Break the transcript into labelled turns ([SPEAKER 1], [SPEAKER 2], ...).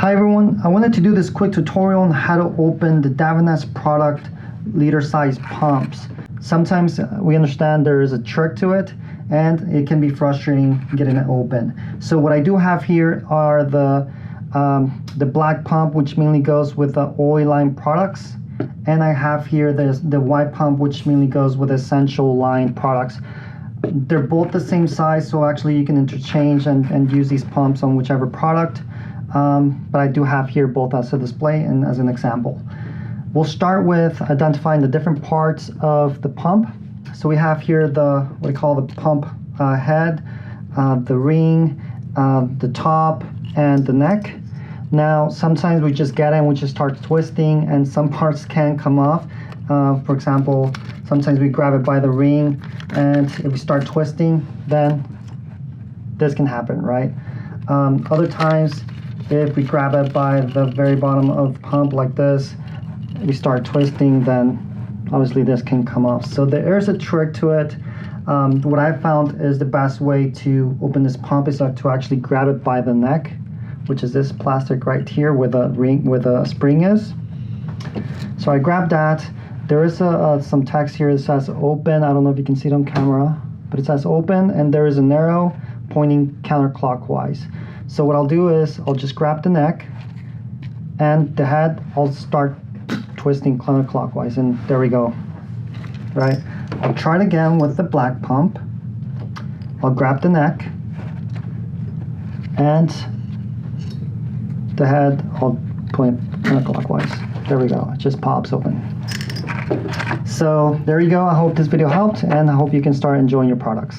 [SPEAKER 1] Hi everyone, I wanted to do this quick tutorial on how to open the Davines product liter size pumps. Sometimes we understand there is a trick to it and it can be frustrating getting it open. So what I do have here are the black pump, which mainly goes with the oil line products, and I have here the white pump, which mainly goes with essential line products. They're both the same size, so actually you can interchange and use these pumps on whichever product. But I do have here both as a display and as an example. We'll start with identifying the different parts of the pump. So we have here what we call the pump head, the ring, the top, and the neck. Now, sometimes we just get it and we just start twisting, and some parts can come off. For example, sometimes we grab it by the ring, and if we start twisting, then this can happen, right? Other times, if we grab it by the very bottom of the pump like this, we start twisting, then obviously this can come off. So there is a trick to it. What I found is the best way to open this pump is to actually grab it by the neck, which is this plastic right here where the ring, where the spring is. So I grabbed that. There is some text here that says open. I don't know if you can see it on camera, but it says open, and there is an arrow pointing counterclockwise. So what I'll do is I'll just grab the neck, and the head I'll start twisting counterclockwise, and there we go. Right? I'll try it again with the black pump. I'll grab the neck, and the head I'll point counterclockwise. There we go. It just pops open. So there you go. I hope this video helped, and I hope you can start enjoying your products.